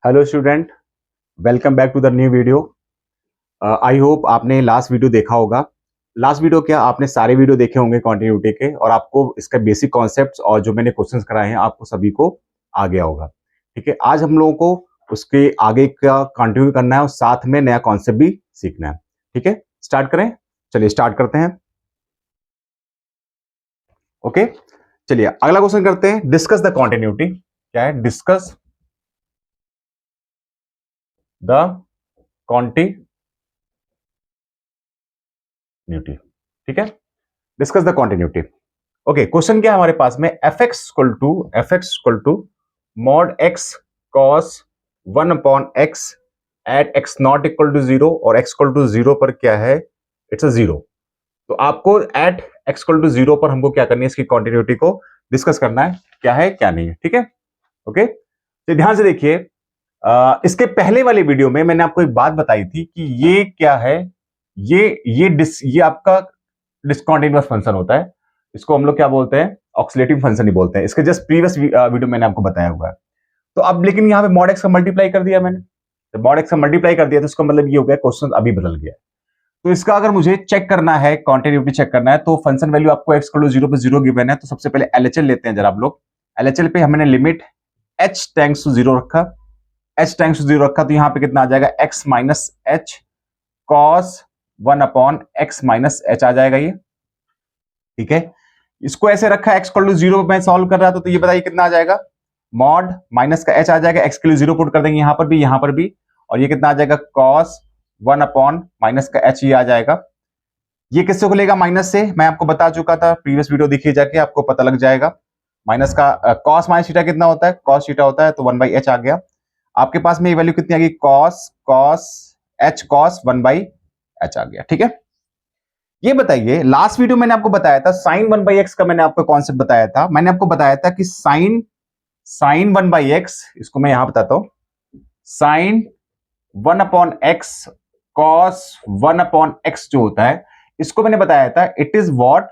Hello student, welcome back to the new video. I hope आपने last video देखा होगा। Last video क्या, आपने सारे वीडियो देखे होंगे कंटिन्यूटी के, और आपको इसका बेसिक कॉन्सेप्ट्स और जो मैंने क्वेश्चंस कराए हैं आपको सभी को आ गया होगा। ठीक है, आज हम लोगों को उसके आगे का कंटिन्यू करना है और साथ में नया कॉन्सेप्ट भी सीखना है। ठीक है, स्टार्ट करें। चलिए स्टार्ट करते हैं। ओके, चलिए अगला क्वेश्चन करते हैं। Discuss the continuity. क्या है? Discuss the continuity. ठीक है, discuss the continuity. Okay, question क्या है हमारे पास में? F x equal to mod x cos 1/x at x not equal to 0 और एक्स इक्वल टू 0 पर क्या है? It's a 0। तो आपको एट एक्स इक्वल टू 0 पर हमको क्या करनी है? इसकी कॉन्टिन्यूटी को डिस्कस करना है, क्या है क्या नहीं है। ठीक है, ओके, तो ध्यान से देखिए। इसके पहले वाले वीडियो में मैंने आपको एक बात बताई थी कि ये क्या है, ये आपका डिसकंटिन्यूअस फंक्शन होता है। इसको हम लोग क्या बोलते हैं? ऑक्सीलेटिव फंक्शन ही बोलते हैं। इसके जस्ट प्रीवियस वीडियो मैंने आपको बताया हुआ है। तो अब लेकिन यहाँ पे मॉड एक्स का मल्टीप्लाई कर दिया मैंने, तो मॉड एक्स का मल्टीप्लाई कर दिया तो इसका मतलब ये हो गया क्वेश्चन अभी बदल गया। तो इसका अगर मुझे चेक करना है, कॉन्टिन्यूटी चेक करना है, तो फंक्शन वैल्यू आपको एक्स इक्वल टू 0 पे 0 गिवन है। तो सबसे पहले एलएचएल लेते हैं जरा आप लोग। एलएचएल पे हमने लिमिट एच टेंड्स टू 0 रखा, एच टेंड्स टू 0 रखा, तो यहाँ पे कितना आ जाएगा? X minus h cos 1/x minus h आ जाएगा ये। ठीक है, इसको ऐसे रखा है एक्स इक्वल टू 0 पे मैं सॉल्व कर रहा था, तो ये बताइए कितना आ जाएगा? मॉड माइनस का एच आ जाएगा, एक्स के लिए 0 पुट कर देंगे यहां पर भी, और ये कितना आ जाएगा? कॉस 1/माइनस का एच, ये आ जाएगा। ये किससे खुलेगा? माइनस से। मैं आपको बता चुका था, प्रीवियस वीडियो देखिए जाके, आपको पता लग जाएगा। माइनस का कॉस माइनस थीटा कितना होता है? कॉस थीटा होता है, तो 1/h आ गया। आपके पास में ये वैल्यू कितनी आ गई? कॉस एच कॉस 1/h आ गया। ठीक है, ये बताइए, लास्ट वीडियो मैंने आपको बताया था साइन 1/x का, मैंने आपको कॉन्सेप्ट बताया था। मैंने आपको बताया था कि साइन 1/x, इसको मैं यहां बताता हूं, साइन 1/x कॉस 1/x जो होता है, इसको मैंने बताया था it is what?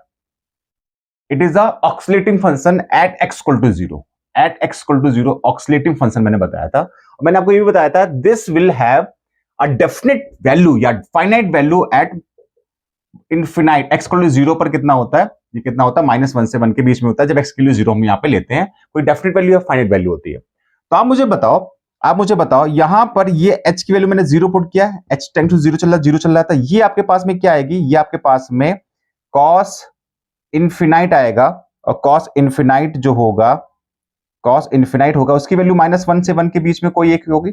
It is a oscillating function at x equal to 0। At x equal to 0 oscillating function मैंने बताया था। और मैंने आपको ये भी बताया था this will have a definite value या finite value at infinite. X equal to 0 पर कितना होता है? ये कितना होता है? -1 से 1 के बीच में होता है। जब एक्स के लिए 0 हम यहाँ पे लेते हैं, कोई डेफिनेट वैल्यू या फाइनाइट वैल्यू होती है। तो आप मुझे बताओ यहां पर ये h की वैल्यू मैंने 0 पुट किया, h टेंड टू 0 चल रहा है, 0 चल रहा था। ये आपके पास में क्या आएगी? ये आपके पास में cos इनफिनाइट आएगा, और cos इनफिनाइट जो होगा, cos इनफिनाइट होगा, उसकी वैल्यू -1 से 1 के बीच में कोई एक होगी,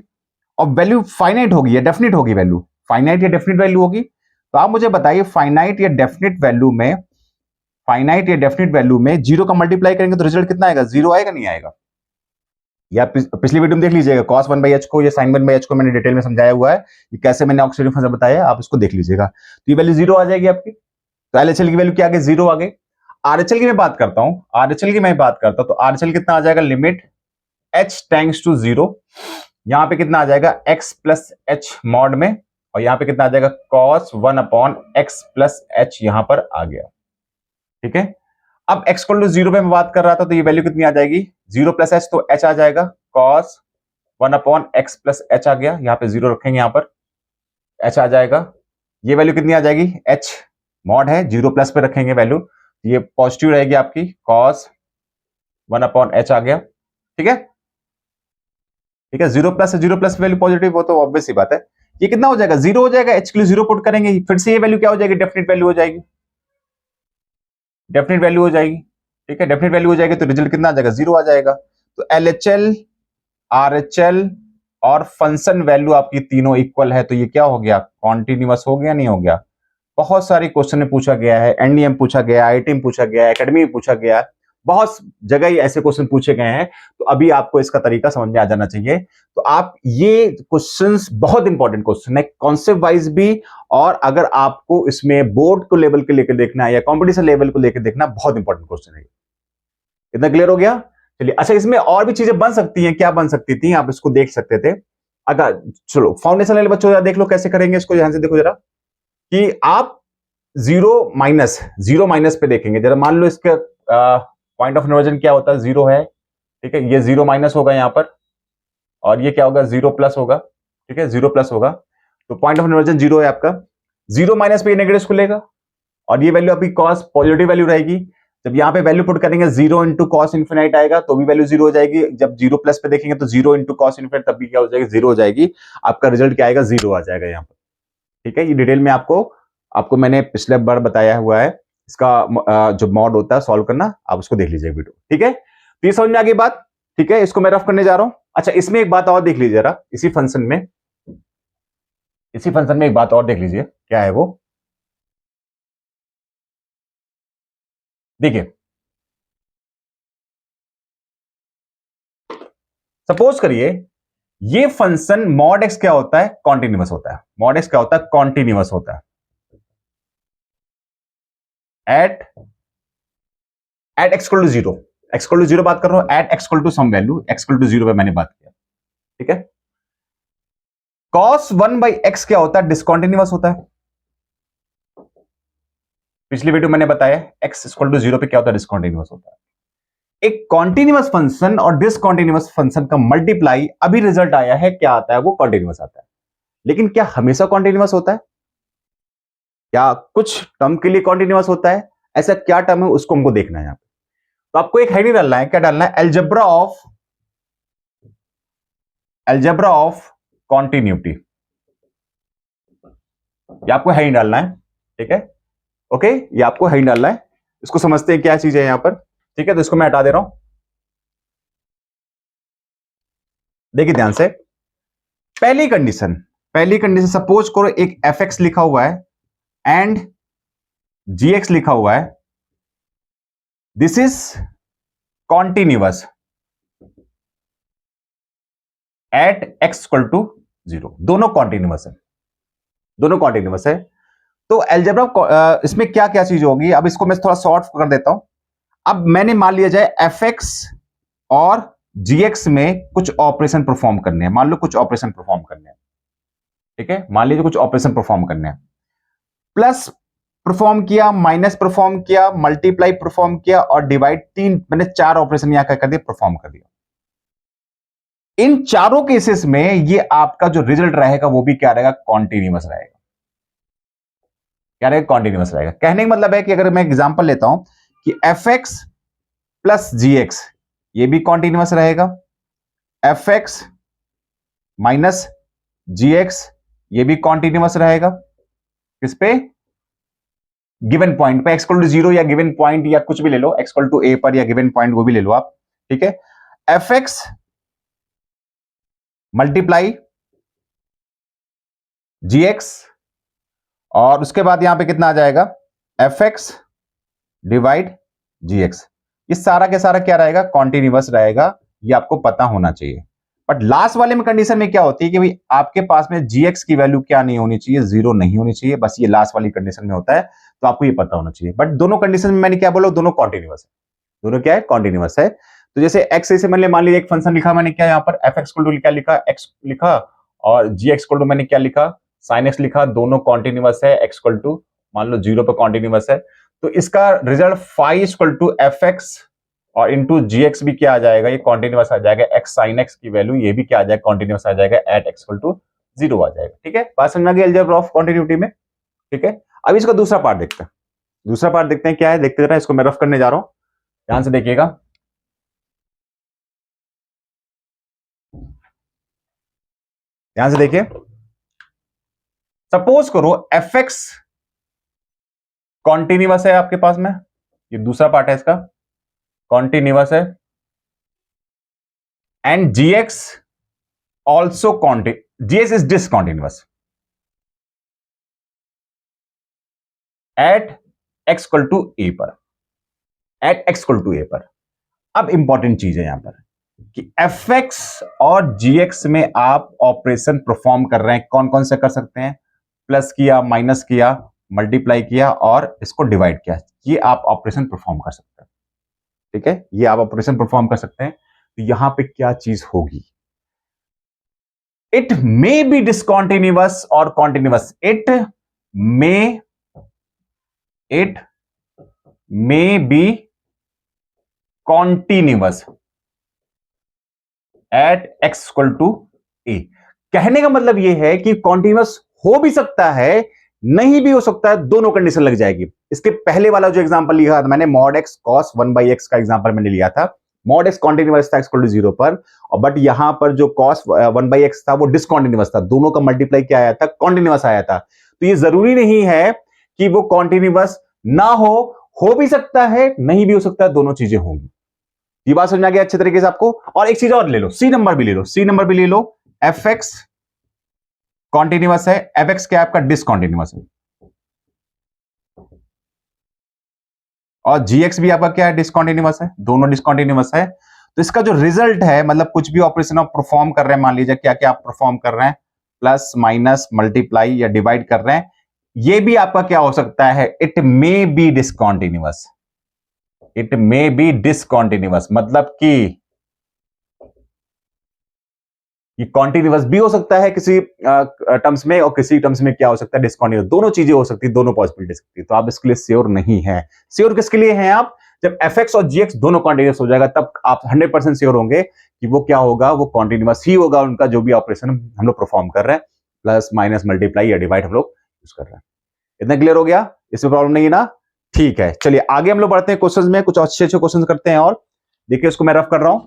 और वैल्यू फाइनाइट होगी या डेफिनेट होगी? वैल्यू फाइनाइट या डेफिनेट वैल्यू होगी। तो आप मुझे बताइए फाइनाइट या डेफिनेट वैल्यू में 0 का मल्टीप्लाई करेंगे तो रिजल्ट कितना आएगा? 0 आएगा, नहीं आएगा? या पिछली वीडियो में देख लीजिएगा, cos 1/h को या sin 1/h को मैंने डिटेल में समझाया हुआ है, ये कैसे मैंने ऑक्सीडेटिव फंक्शन बताया, आप इसको देख लीजिएगा। तो ये वैल्यू 0 आ जाएगी आपकी। तो एलएचएल की वैल्यू क्या आ गई? 0 आ गई। आरएचएल की मैं बात करता हूं, तो आरएचएल कितना आ जाएगा? लिमिट h टेंड्स टू 0, यहां पे कितना आ जाएगा? x प्लस h मॉड में, और यहां पे कितना आ जाएगा? cos 1/x प्लस h यहां पर आ गया। ठीक है, अब x इक्वल टू 0 पे मैं बात कर रहा था, तो ये वैल्यू कितनी आ जाएगी? 0 प्लस h, तो h आ जाएगा, cos 1/x प्लस h आ गया। यहां पे 0 रखेंगे, यहां पर h आ जाएगा। ये वैल्यू कितनी आ जाएगी? h मॉड है, 0 प्लस पे रखेंगे वैल्यू, ये पॉजिटिव रहेगी आपकी, cos 1/h आ गया। ठीक है, 0 प्लस से 0 प्लस वैल्यू पॉजिटिव हो तो ऑब्वियस सी बात है। ये कितना हो जाएगा? 0 हो जाएगा। h के लिए 0 पुट करेंगे, फिर से ये वैल्यू क्या हो जाएगी? डेफिनेट वैल्यू हो जाएगी। ठीक है, डेफिनेट वैल्यू हो जाएगी, तो रिजल्ट कितना आ जाएगा? 0 आ जाएगा। तो एलएचएल, आरएचएल और फंक्शन वैल्यू आपकी तीनों इक्वल है, तो ये क्या हो गया? कॉन्टिन्यूअस हो गया, नहीं हो गया? बहुत सारे क्वेश्चन में पूछा गया है, एनडीएम पूछा गया, आईआईटी में पूछा गया, एकेडमी में पूछा गया, बहुत जगह ही ऐसे क्वेश्चन पूछे गए हैं। तो अभी आपको इसका तरीका समझ में आ जाना चाहिए। तो आप ये क्वेश्चंस बहुत इंपॉर्टेंट क्वेश्चन है, कॉन्सेप्ट वाइज भी, और अगर आपको इसमें बोर्ड को लेवल के लेकर देखना है या कॉम्पिटिशन लेवल को लेकर देखना, बहुत इंपॉर्टेंट क्वेश्चन है। इतना क्लियर हो गया? चलिए, अच्छा, इसमें और भी चीजें बन सकती हैं। क्या बन सकती थी? आप इसको देख सकते थे। अगर चलो फाउंडेशन वाले बच्चों जरा देख लो कैसे करेंगे इसको, ध्यान से देखो जरा, कि आप जीरो माइनस पे देखेंगे जरा। मान लो इसका पॉइंट ऑफ इन्वर्जन क्या होता है? 0 है। ठीक है, ये 0 माइनस होगा यहां पर, और ये क्या होगा, 0 प्लस होगा, ठीक है, 0 प्लस होगा, तो पॉइंट ऑफ इन्वर्जन 0 है आपका। 0 माइनस पे नेगेटिव खुलेगा और ये वैल्यू आपकी कॉस पॉजिटिव वैल्यू रहेगी। जब यहाँ पे वैल्यू पुट करेंगे 0 इंटू कॉस इन्फिनाइट आएगा तो भी वैल्यू 0 हो जाएगी। जब 0 प्लस पे देखेंगे तो 0 इंटू कॉस इन्फिनाइट तब भी क्या हो जाएगी, 0 हो जाएगी। आपका रिजल्ट क्या आएगा, 0 आ जाएगा यहाँ पर, ठीक है। ये डिटेल में आपको मैंने पिछले बार बताया हुआ है। इसका जो मॉड होता है सॉल्व करना, आप उसको देख लीजिए वीडियो, ठीक है। तो ये समझ में आ गई बात, ठीक है। इसको मैं रफ करने जा रहा हूं। अच्छा, इसमें एक बात और देख लीजिए जरा, इसी फंक्शन में एक बात और देख लीजिए, क्या है वो, देखिए। सपोज करिए ये फंक्शन मॉड एक्स क्या होता है, कॉन्टिन्यूअस होता है। मॉड एक्स क्या होता है, कॉन्टिन्यूअस होता है। At x equal to 0, x equal to 0 बात कर रहा हूं, at x equal to some value, x equal to 0 पे मैंने बात किया, ठीक है। cos 1 बाई एक्स क्या होता है, डिसकॉन्टिन्यूअस होता है। पिछली वीडियो मैंने बताया एक्स इक्वल टू 0 पे क्या होता है, डिसकॉन्टिन्यूअस होता है। एक कॉन्टिन्यूअस फंक्शन और डिसकॉन्टिन्यूअस फंक्शन का मल्टीप्लाई, अभी रिजल्ट आया है, क्या आता है, वो कॉन्टिन्यूअस आता है। लेकिन क्या हमेशा कॉन्टिन्यूअस होता है, क्या कुछ टर्म के लिए कॉन्टिन्यूअस होता है, ऐसा क्या टर्म है उसको हमको देखना है यहां पे। तो आपको एक है नहीं डालना है, क्या डालना है, एल्जेब्रा ऑफ कॉन्टिन्यूटी, ये आपको है नहीं डालना है, ठीक है। ओके, ये आपको है नहीं डालना है। इसको समझते हैं क्या चीज है यहां पर, ठीक है। तो इसको मैं हटा दे रहा हूं, देखिए ध्यान से। पहली कंडीशन सपोज करो एक एफ एक्स लिखा हुआ है एंड जी एक्स लिखा हुआ है, this is continuous at x equal to 0, दोनों कॉन्टिन्यूअस है। तो एल्जेब्रा इसमें क्या क्या चीज होगी, अब इसको मैं थोड़ा शॉर्ट कर देता हूं। अब मैंने मान लिया जाए एफ एक्स और जीएक्स में कुछ ऑपरेशन परफॉर्म करने हैं, मान लो कुछ ऑपरेशन परफॉर्म करने हैं, ठीक है। मान लीजिए कुछ ऑपरेशन परफॉर्म करने हैं, प्लस परफॉर्म किया, माइनस परफॉर्म किया, मल्टीप्लाई परफॉर्म किया और डिवाइड, मैंने 4 ऑपरेशन यहां कर दिया, परफॉर्म कर दिया। इन चारों केसेस में ये आपका जो रिजल्ट रहेगा वो भी क्या रहेगा, कॉन्टिन्यूअस रहेगा। क्या रहेगा, कॉन्टिन्यूअस रहेगा। कहने का मतलब है कि अगर मैं एग्जांपल लेता हूं कि एफ एक्स प्लस जी एक्स, ये भी कॉन्टिन्यूअस रहेगा। एफ एक्स माइनस जी एक्स, ये भी कॉन्टिन्यूअस रहेगा। किस पे, गिवन पॉइंट पे, एक्स इक्वल टू 0 या गिवन पॉइंट या कुछ भी ले लो, एक्स इक्वल टू ए पर या गिवन पॉइंट वो भी ले लो आप, ठीक है। एफ एक्स मल्टीप्लाई जी एक्स और उसके बाद यहां पे कितना आ जाएगा, एफ एक्स डिवाइड जी एक्स, ये सारा के सारा क्या रहेगा, कॉन्टिन्यूअस रहेगा। ये आपको पता होना चाहिए। बट लास्ट वाले में कंडीशन में क्या होती है कि भाई आपके पास में जीएक्स की वैल्यू क्या नहीं होनी चाहिए, 0 नहीं होनी चाहिए, बस ये लास्ट वाली कंडीशन में होता है। तो आपको ये पता होना चाहिए। बट दोनों कंडीशन में मैंने क्या बोला, दोनों कॉन्टिन्यूअस है, दोनों क्या है, कॉन्टिन्यूअस है। तो जैसे एक्स से मैंने मान लिया एक फंक्शन लिखा मैंने, क्या यहाँ पर एफ एक्स क्या लिखा, एक्स लिखा, और जी एक्स मैंने क्या लिखा, साइन एक्स लिखा, दोनों कॉन्टिन्यूअस है। एक्स मान लो 0 पर कॉन्टिन्यूअस है, तो इसका result five equal to f x और इंटू जी एक्स भी क्या आ जाएगा, ये कॉन्टिन्यूअस आ जाएगा। एक्स साइन एक्स की वैल्यू ये भी क्या आ जाएगा, कॉन्टिन्यूअस आ जाएगा, एट एक्स इक्वल टू 0 आ जाएगा, ठीक है। बात समझ में आ गई अलजेब्रा ऑफ कॉन्टिन्यूटी में, ठीक है। अब इसका दूसरा पार्ट देखते हैं, क्या है देखते रहे। इसको मैं रफ करने जा रहा हूं, ध्यान से देखिएगा। ध्यान से देखिए, सपोज करो एफ एक्स कॉन्टिन्यूअस है आपके पास में, ये दूसरा पार्ट है इसका, कॉन्टिन्यूअस है, and g x also g x is discontinuous at x equal to a पर, अब इंपॉर्टेंट चीज है यहां पर कि एफ एक्स और जीएक्स में आप ऑपरेशन परफॉर्म कर रहे हैं, कौन कौन से कर सकते हैं, प्लस किया, माइनस किया, मल्टीप्लाई किया और इसको डिवाइड किया, ये आप ऑपरेशन परफॉर्म कर सकते हैं, ठीक है। ये आप ऑपरेशन परफॉर्म कर सकते हैं। तो यहां पे क्या चीज होगी, इट मे बी डिसकॉन्टिन्यूअस और continuous, it may be continuous at x equal to a. कहने का मतलब यह है कि कॉन्टिन्यूअस हो भी सकता है, नहीं भी हो सकता है, दोनों कंडीशन लग जाएगी। इसके पहले वाला जो एग्जांपल लिखा था मैंने, मॉड एक्स कॉस 1/x का एग्जांपल मैंने लिया था। मॉड एक्स कॉन्टिन्यूअस था इक्वल टू 0 पर, और बट यहां पर जो कॉस 1/x था वो डिसकॉन्टिन्यूअस था, दोनों का मल्टीप्लाई क्या आया था, कॉन्टिन्यूअस आया था। तो ये जरूरी नहीं है कि वो कॉन्टिन्यूअस ना हो भी सकता है, नहीं भी हो सकता है, दोनों चीजें होंगी। ये बात समझ आ गया अच्छे तरीके से आपको। और एक चीज और ले लो, सी नंबर भी ले लो, सी नंबर भी ले लो। एफ एक्स कॉन्टिन्यूअस है, एफ एक्स क्या आपका डिसकॉन्टिन्यूअस है, और जी एक्स भी आपका क्या है, डिसकॉन्टिन्यूअस है, दोनों डिसकॉन्टिन्यूअस है। तो इसका जो रिजल्ट है, मतलब कुछ भी ऑपरेशन आप परफॉर्म कर रहे हैं, मान लीजिए क्या क्या आप परफॉर्म कर रहे हैं, प्लस माइनस मल्टीप्लाई या डिवाइड कर रहे हैं, ये भी आपका क्या हो सकता है, it may be discontinuous, it may be discontinuous, मतलब कि ये कॉन्टिन्यूअस भी हो सकता है किसी टर्म्स में, और किसी टर्म्स में क्या हो सकता है, डिसकॉन्टिन्यूअस, दोनों चीजें हो सकती है, दोनों पॉसिबिलिटी सकती है। तो आप इसके लिए श्योर नहीं है। श्योर किसके लिए हैं आप, जब fx और gx दोनों कॉन्टिन्यूअस हो जाएगा तब आप 100% श्योर होंगे कि वो क्या होगा, वो कॉन्टिन्यूअस ही होगा, उनका जो भी ऑपरेशन हम लोग परफॉर्म कर रहे हैं, प्लस माइनस मल्टीप्लाई या डिवाइड हम लोग यूज कर रहे हैं। इतना क्लियर हो गया, इसमें प्रॉब्लम नहीं है ना? ठीक है, चलिए आगे हम लोग बढ़ते हैं क्वेश्चन में, कुछ अच्छे अच्छे क्वेश्चन करते हैं। और देखिए उसको मैं रफ कर रहा हूं।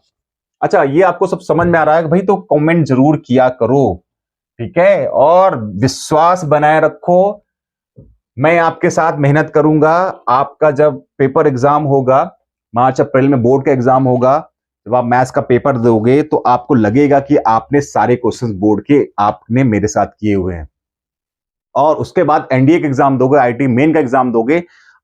अच्छा, ये आपको सब समझ में आ रहा है भाई, तो कमेंट जरूर किया करो, ठीक है, और विश्वास बनाए रखो। मैं आपके साथ मेहनत करूंगा। आपका जब पेपर एग्जाम होगा, मार्च अप्रैल में बोर्ड का एग्जाम होगा, जब आप मैथ्स का पेपर दोगे तो आपको लगेगा कि आपने सारे क्वेश्चंस बोर्ड के आपने मेरे साथ किए हुए हैं। और उसके बाद एनडीए का एग्जाम दोगे, आईटी मेन का एग्जाम दोगे,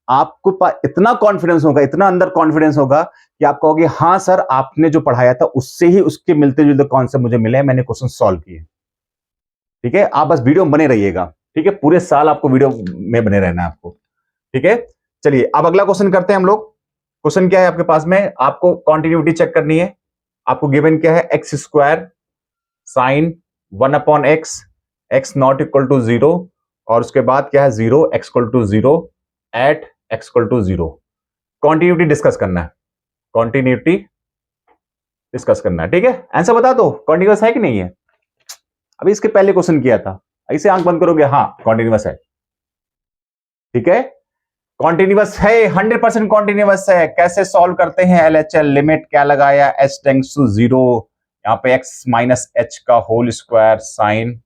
आपको इतना कॉन्फिडेंस होगा, इतना अंदर कॉन्फिडेंस होगा कि आप कहोगे हाँ सर, आपने जो पढ़ाया था उससे ही उसके मिलते जुलते कॉन्सेप्ट मुझे मिले, मैंने क्वेश्चन सॉल्व किए। ठीक है, आप बस वीडियो में बने रहिएगा, ठीक है, पूरे साल आपको वीडियो में बने रहना है आपको, ठीक है। चलिए अब अगला क्वेश्चन करते हैं हम लोग। क्वेश्चन क्या है आपके पास में, आपको कॉन्टिन्यूटी चेक करनी है। आपको गिवन क्या है, x square sine 1/x, x not equal to 0, और उसके बाद क्या है 0, x equal to 0 at x equal to 0। Continuity discuss करना है, कॉन्टिन्यूटी डिस्कस करना है, ठीक है। आंसर बता दो, कॉन्टिन्यूअस है कि नहीं है। अभी इसके पहले क्वेश्चन किया था, ऐसे आंख बंद करोगे, हाँ कॉन्टिन्यूअस है, ठीक है, कॉन्टिन्यूअस है, 100% कॉन्टिन्यूअस है। कैसे सॉल्व करते हैं, एलएचएल लिमिट क्या लगाया, एच टेंड्स टू 0, यहाँ पे एक्स माइनस एच का होल स्क्वायर साइन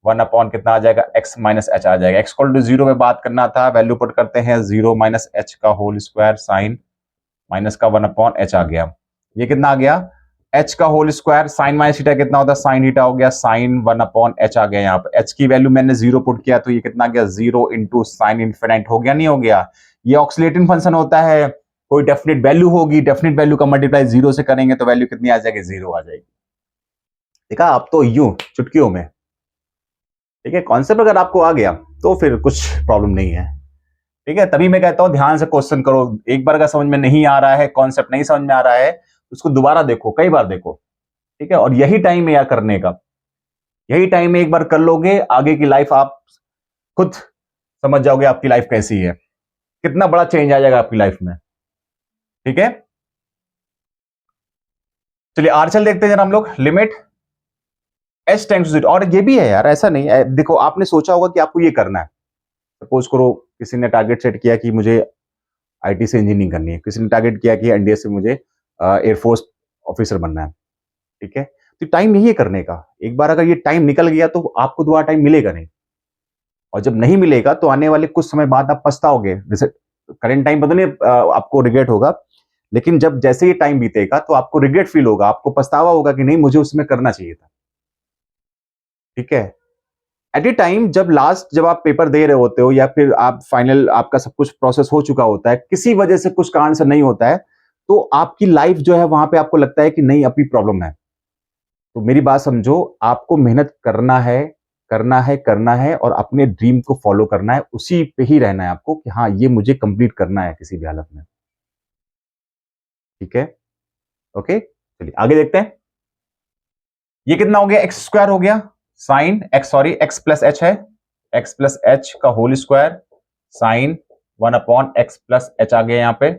1 कितना आ जाएगा, एक्स माइनस एच आ जाएगा। एक्स इक्वल टू 0 में बात करना था, वैल्यू पुट करते हैं 0 माइनस एच का होल स्क्वायर साइन माइनस का 1/h आ गया। ये कितना आ गया, h का whole square sine minus theta कितना होता है, साइन थीटा हो गया, साइन 1/h आ गया। यहाँ पे h की वैल्यू मैंने 0 पुट किया तो ये कितना आ गया, 0 इंटू साइन इनफिनिट हो गया, नहीं हो गया। ये ऑक्सीलेटिंग फंक्शन होता है, कोई डेफिनेट वैल्यू होगी, डेफिनेट वैल्यू का मल्टीप्लाई 0 से करेंगे तो वैल्यू कितनी आ जाएगी, 0 आ जाएगी। देखा, अब तो यूं चुटकियों में, ठीक है। कॉन्सेप्ट अगर आपको आ गया तो फिर कुछ प्रॉब्लम नहीं है, ठीक है। तभी मैं कहता हूं ध्यान से क्वेश्चन करो। एक बार अगर समझ में नहीं आ रहा है, कॉन्सेप्ट नहीं समझ में आ रहा है, उसको दोबारा देखो, कई बार देखो, ठीक है। और यही टाइम है यार करने का, यही टाइम है, एक बार कर लोगे आगे की लाइफ आप खुद समझ जाओगे, आपकी लाइफ कैसी है, कितना बड़ा चेंज आ जाएगा आपकी लाइफ में, ठीक है। चलिए आरचल देखते हैं जरा हम लोग, लिमिट एच टेंड्स टू 0। और ये भी है यार, ऐसा नहीं है, देखो आपने सोचा होगा कि आपको ये करना है। सपोज करो किसी ने टारगेट सेट किया कि मुझे आईटी से इंजीनियरिंग करनी है, किसी ने टारगेट किया कि एनडीए से मुझे एयरफोर्स ऑफिसर बनना है, ठीक है। तो टाइम नहीं है करने का, एक बार अगर ये टाइम निकल गया तो आपको दोबारा टाइम मिलेगा नहीं, और जब नहीं मिलेगा तो आने वाले कुछ समय बाद आप पछताओगे। जैसे करंट टाइम पता नहीं आपको रिग्रेट होगा, लेकिन जब जैसे ही टाइम बीतेगा तो आपको रिग्रेट फील होगा, आपको पछतावा होगा कि नहीं मुझे उसमें करना चाहिए था, ठीक है। एट ए टाइम जब आप पेपर दे रहे होते हो, या फिर आप फाइनल आपका सब कुछ प्रोसेस हो चुका होता है, किसी वजह से कुछ कारण से नहीं होता है, तो आपकी लाइफ जो है वहां पे आपको लगता है कि नहीं अभी प्रॉब्लम है। तो मेरी बात समझो, आपको मेहनत करना है, करना है, करना है, और अपने ड्रीम को फॉलो करना है, उसी पे ही रहना है आपको कि हाँ ये मुझे कंप्लीट करना है किसी भी हालत में, ठीक है। ओके, चलिए आगे देखते हैं। ये कितना हो गया, एक्स स्क्वायर हो गया sine x, sorry x plus h है, एक्स प्लस एच का whole square sine 1/x plus h आ गया यहाँ पे।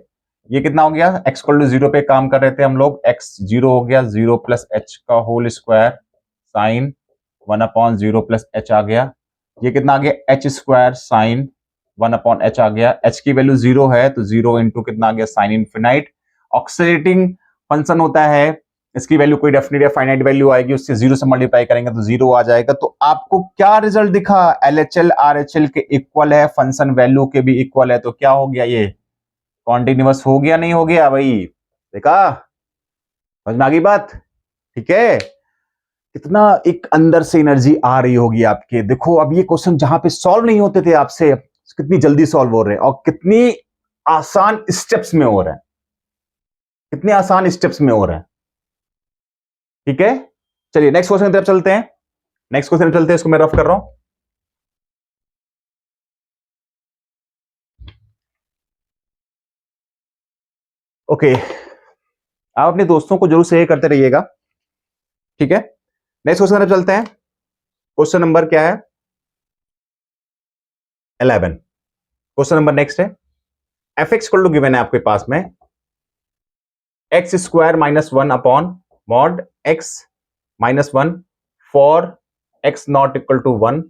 ये कितना हो गया, x इक्वल टू 0 पे काम कर रहे थे हम लोग, x 0 हो गया, 0 प्लस एच का whole square sine 1/0 plus h आ गया। ये कितना आ गया, एच स्क्वायर साइन 1/h आ गया। h की वैल्यू 0 है तो 0 इंटू कितना आ गया, साइन इनफिनाइट। ऑक्सीलेटिंग फंक्शन होता है, इसकी वैल्यू कोई डेफिनेट या फाइनाइट वैल्यू आएगी, उससे 0 से मल्टीप्लाई करेंगे तो 0 आ जाएगा। तो आपको क्या रिजल्ट दिखा, LHL RHL के इक्वल है, फंक्शन वैल्यू के भी इक्वल है, तो क्या हो गया, ये कॉन्टिन्यूअस हो गया नहीं हो गया भाई, देखा, समझ में आ गई बात, ठीक है। कितना एक अंदर से एनर्जी आ रही होगी आपके, देखो अब ये क्वेश्चन जहां पे सॉल्व नहीं होते थे आपसे, कितनी जल्दी सॉल्व हो रहे हैं और कितनी आसान स्टेप्स में हो रहे हैं, कितने आसान स्टेप्स में हो रहे हैं, ठीक है। चलिए नेक्स्ट क्वेश्चन की तरफ चलते हैं, नेक्स्ट क्वेश्चन चलते हैं, इसको मैं रफ कर रहा हूं। ओके, आप अपने दोस्तों को जरूर शेयर करते रहिएगा, ठीक है। नेक्स्ट क्वेश्चन तरफ चलते हैं, क्वेश्चन नंबर क्या है, 11। क्वेश्चन नंबर नेक्स्ट है, f x equal to given है आपके पास में x square minus 1 upon mod x minus 1 for x not equal to 1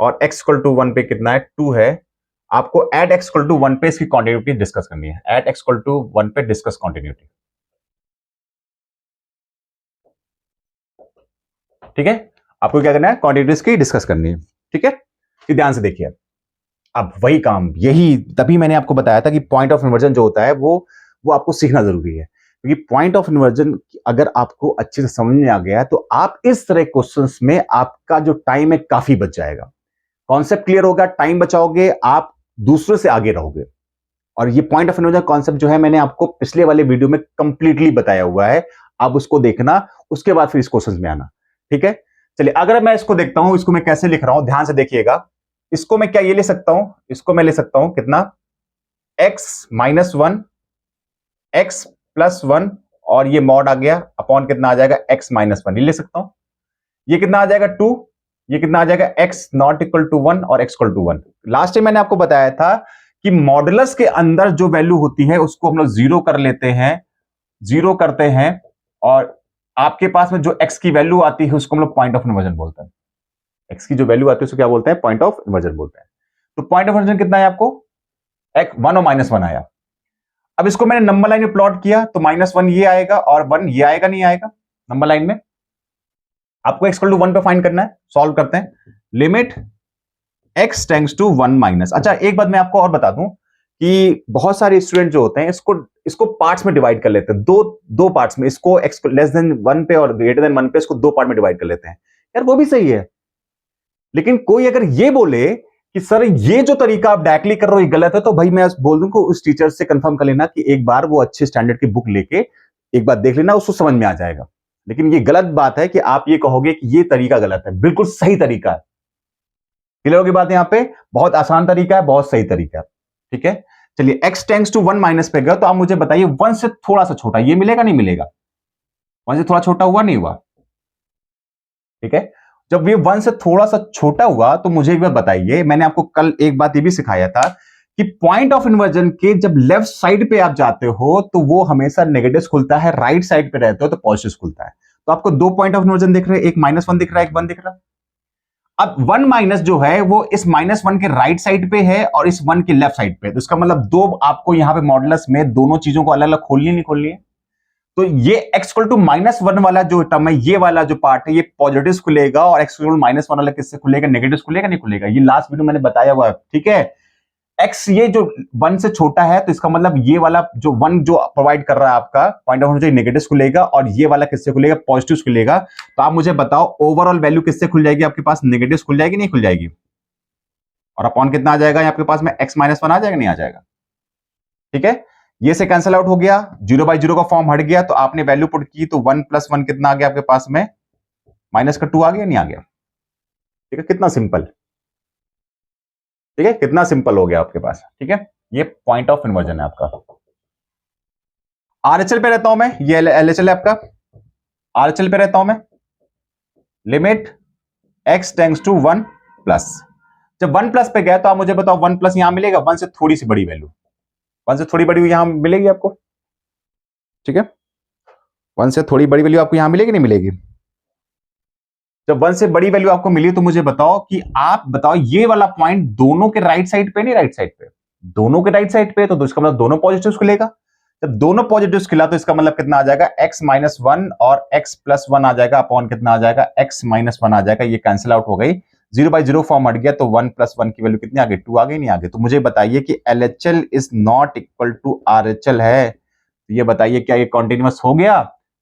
और एक्स इक्वल टू 1 पे कितना है, 2 है। आपको एट एक्स इक्वल टू 1 पे इसकी कॉन्टिन्यूटी डिस्कस करनी है, एट एक्स इक्वल टू 1 पे डिस्कस कॉन्टिन्यूटी, ठीक है। आपको क्या करना है, क्वांटिटीज की डिस्कस करनी है, ठीक है। ये ध्यान से देखिए, अब वही काम, यही तभी मैंने आपको बताया था कि पॉइंट ऑफ इन्वर्जन जो होता है वो आपको सीखना जरूरी है, क्योंकि पॉइंट ऑफ इन्वर्जन अगर आपको अच्छे से समझ में आ गया तो आप इस तरह क्वेश्चंस में आपका जो टाइम है काफी बच जाएगा, कॉन्सेप्ट क्लियर होगा, टाइम बचाओगे, आप दूसरों से आगे रहोगे। और ये पॉइंट ऑफ इन्वर्जन कॉन्सेप्ट जो है मैंने आपको पिछले वाले वीडियो में कंप्लीटली बताया हुआ है, आप उसको देखना, उसके बाद फिर इस क्वेश्चन में आना, ठीक है। चलिए अगर मैं इसको देखता हूं, इसको मैं कैसे लिख रहा हूं, ध्यान से देखिएगा। इसको मैं क्या ये ले सकता हूं, इसको मैं ले सकता हूं कितना, x माइनस 1 एक्स प्लस 1 और ये मॉड आ गया अपॉन कितना आ जाएगा, x माइनस 1, ये ले सकता हूं। ये कितना आ जाएगा 2, ये कितना आ जाएगा x नॉट इक्वल टू 1 और x equal to 1। Last time मैंने आपको बताया था कि मॉडुलस के अंदर जो वैल्यू होती है उसको हम लोग जीरो कर लेते हैं, जीरो करते हैं, और आपके पास में जो x की वैल्यू आती है उसको हम लोग पॉइंट ऑफ इन्वर्जन बोलते हैं, x की जो वैल्यू आती है उसको क्या बोलते हैं, पॉइंट ऑफ इन्वर्जन बोलते हैं। तो पॉइंट ऑफ इन्वर्जन कितना है आपको, एक 1 और माइनस 1 आया। अब इसको मैंने नंबर लाइन में प्लॉट किया तो -1 ये आएगा और 1 ये आएगा, नहीं आएगा नंबर लाइन में। आपको x इक्वल टू 1 पे फाइंड करना है, सॉल्व करते हैं, limit x tends to 1 minus. अच्छा एक बात मैं आपको और बता दूं कि बहुत सारे स्टूडेंट जो होते हैं इसको पार्ट्स में डिवाइड कर लेते हैं, दो पार्ट्स में, इसको x लेस देन 1 पे और ग्रेटर देन 1 पे इसको दो पार्ट में डिवाइड कर लेते हैं। यार वो भी सही है, लेकिन कोई अगर ये बोले कि सर ये जो तरीका आप डायरेक्टली कर रहे हो ये गलत है, तो भाई मैं बोल दूं कि उस टीचर से कंफर्म कर लेना कि एक बार वो अच्छे स्टैंडर्ड की बुक लेके एक बार देख लेना, उसको समझ में आ जाएगा। लेकिन ये गलत बात है कि आप ये कहोगे कि ये तरीका गलत है, बिल्कुल सही तरीका है। क्लियर होगी बात, यहाँ पे बहुत आसान तरीका है, बहुत सही तरीका है, ठीक है। चलिए x टेंड्स टू 1 माइनस पे गया, तो आप मुझे बताइए 1 से थोड़ा सा छोटा ये मिलेगा नहीं मिलेगा, 1 से थोड़ा छोटा हुआ नहीं हुआ, ठीक है। जब ये 1 से थोड़ा सा छोटा हुआ तो मुझे एक बार बताइए, मैंने आपको कल एक बात ये भी सिखाया था कि पॉइंट ऑफ इन्वर्जन के जब लेफ्ट साइड पे आप जाते हो तो वो हमेशा नेगेटिव खुलता है, राइट साइड पे रहते हो तो पॉजिटिव खुलता है। तो आपको दो पॉइंट ऑफ इन्वर्जन दिख रहे हैं, एक -1 दिख रहा है, एक 1 दिख रहा है। अब 1 माइनस जो है वो इस -1 के राइट साइड पे है और इस 1 के लेफ्ट साइड पे, तो इसका मतलब दो आपको यहां पे मॉडुलस में दोनों चीजों को अलग अलग खोलनी नहीं खोलनी है। तो ये x इक्वल टू -1 वाला जो टर्म है, ये वाला जो पार्ट है ये पॉजिटिव खुलेगा, और x इक्वल टू -1 वाला किससे खुलेगा, नेगेटिव खुलेगा, नहीं खुलेगा। ये लास्ट वीडियो मैंने बताया हुआ है, ठीक है। x ये जो 1 से छोटा है तो इसका मतलब ये वाला जो 1 जो प्रोवाइड कर रहा है आपका पॉइंट ऑफ व्यू नेगेटिव खुलेगा, और ये वाला किससे खुलेगा, पॉजिटिव खुलेगा। तो आप मुझे बताओ ओवरऑल वैल्यू किससे खुल जाएगी आपके पास, नेगेटिव खुल जाएगी नहीं खुल जाएगी, और अपॉन कितना आ जाएगा आपके पास में, x -1 आ जाएगा नहीं आ जाएगा, ठीक है। ये से कैंसिल आउट हो गया, 0/0 का फॉर्म हट गया, तो आपने वैल्यू पुट की तो 1 + 1 कितना आ गया आपके पास में, -2 आ गया नहीं आ गया, ठीक है। कितना सिंपल, ठीक है, कितना सिंपल हो गया आपके पास, ठीक है। ये पॉइंट ऑफ इन्वर्जन है आपका। आरएचएल पे रहता हूं मैं, ये एलएचएल है आपका, आरएचएल पे रहता हूं मैं, limit x tends to 1 plus. जब 1 प्लस पे गया तो आप मुझे बताओ 1 प्लस यहां मिलेगा, 1 से थोड़ी सी बड़ी वैल्यू, 1 से थोड़ी बड़ी हुई यहां मिलेगी आपको, ठीक है, 1 से थोड़ी बड़ी वैल्यू आपको यहां मिलेगी नहीं मिलेगी? जब 1 से बड़ी वैल्यू आपको मिली तो मुझे बताओ कि आप बताओ ये वाला पॉइंट दोनों के राइट साइड पे नहीं राइट साइड पे, दोनों के राइट साइड पे, तो इसका मतलब दोनों पॉजिटिव खुलेगा। जब दोनों पॉजिटिव खिला तो इसका मतलब कितना आ जाएगा, x माइनस 1 और x प्लस 1 आ जाएगा अपॉन कितना आ जाएगा, x माइनस 1 आ जाएगा। ये कैंसिल आउट हो गई, 0/0 फॉर्म हट गया, तो 1 प्लस 1 की वैल्यू कितनी आ गई, 2 आ गई, नहीं आ गई? तो मुझे बताइए कि LHL is not equal to RHL है, तो ये बताइए क्या ये कॉन्टिन्यूअस हो गया?